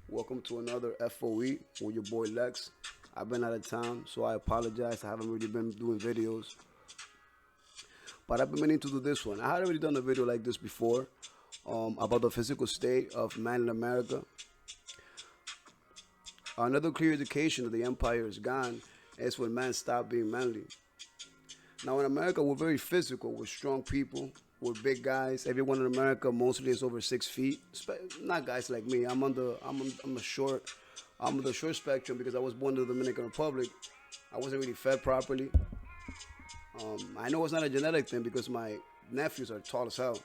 Welcome to another F.O.E with your boy Lex. I've been out of town, so I apologize. I haven't really been doing videos, but I've been meaning to do this one. I hadn't really done a video like this before about the physical state of man in America. Another clear indication that the empire is gone is when man stopped being manly. Now in America, we're very physical. We're strong people. We're big guys. Everyone in America mostly is over 6 feet. Not guys like me. I'm a short. I'm on the short spectrum because I was born in the Dominican Republic. I wasn't really fed properly. I know it's not a genetic thing because my nephews are tall as hell.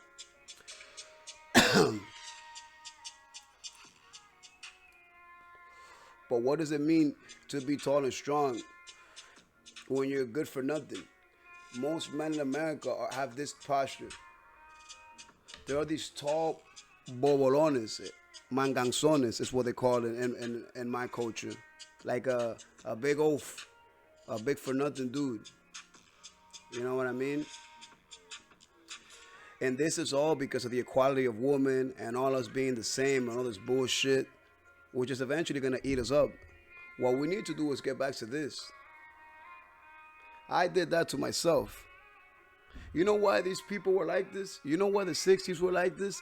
But what does it mean to be tall and strong when you're good for nothing? Most men in America have this posture. There are these tall bobolones, manganzones is what they call it in my culture. Like a big oaf, a big for nothing dude. You know what I mean? And this is all because of the equality of women and all us being the same and all this bullshit, which is eventually going to eat us up. What we need to do is get back to this. I did that to myself. You know why these people were like this? You know why the 60s were like this?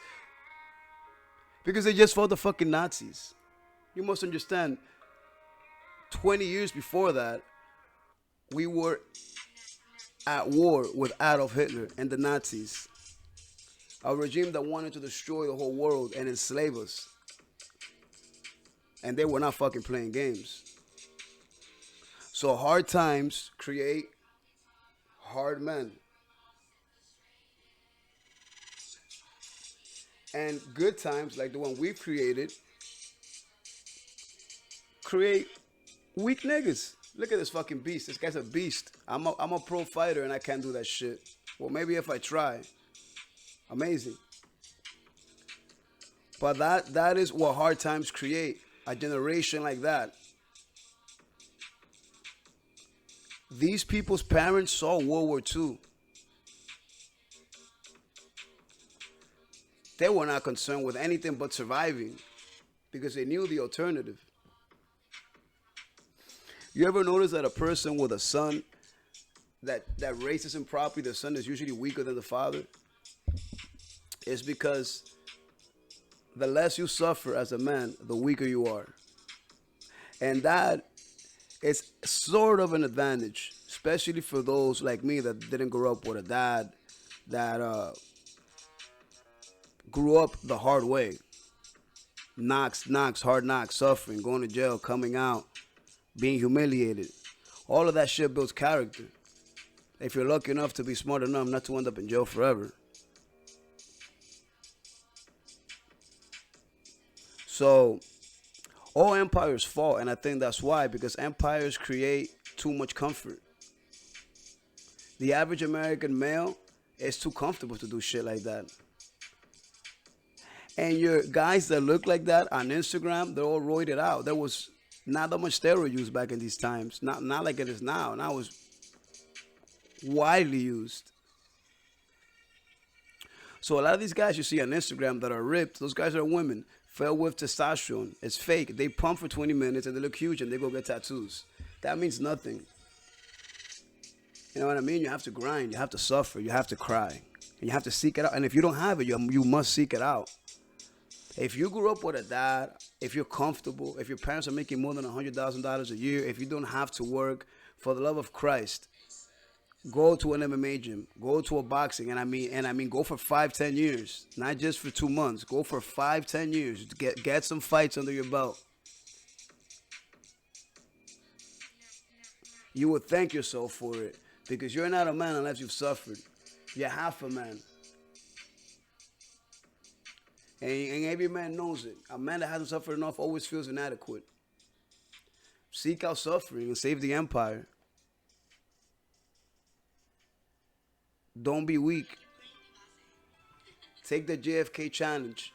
Because they just fought the fucking Nazis. You must understand, 20 years before that, we were at war with Adolf Hitler and the Nazis. A regime that wanted to destroy the whole world and enslave us. And they were not fucking playing games. So hard times create hard men. And good times, like the one we've created, create weak niggas. Look at this fucking beast. This guy's a beast. I'm a pro fighter and I can't do that shit. Well, maybe if I try. Amazing. But that is what hard times create. A generation like that. These people's parents saw World War II. They were not concerned with anything but surviving because they knew the alternative. You ever notice that a person with a son that raises him properly, the son is usually weaker than the father? It's because the less you suffer as a man, the weaker you are. And that is sort of an advantage, especially for those like me that didn't grow up with a dad that grew up the hard way. Knocks, hard knocks, suffering, going to jail, coming out, being humiliated. All of that shit builds character. If you're lucky enough to be smart enough not to end up in jail forever. So, all empires fall, and I think that's why, because empires create too much comfort. The average American male is too comfortable to do shit like that. And your guys that look like that on Instagram, they're all roided out. There was not that much steroid use back in these times. Not like it is now. Now it's widely used. So a lot of these guys you see on Instagram that are ripped, those guys are women, filled with testosterone. It's fake. They pump for 20 minutes and they look huge and they go get tattoos. That means nothing. You know what I mean? You have to grind. You have to suffer. You have to cry. And you have to seek it out. And if you don't have it, you must seek it out. If you grew up with a dad, if you're comfortable, if your parents are making more than $100,000 a year, if you don't have to work, for the love of Christ, go to an MMA gym, go to a boxing, and I mean, go for 5-10 years, not just for 2 months. Go for 5-10 years. Get some fights under your belt. You will thank yourself for it because you're not a man unless you've suffered. You're half a man. And every man knows it. A man that hasn't suffered enough always feels inadequate. Seek out suffering and save the empire. Don't be weak. Take the J.F.K challenge.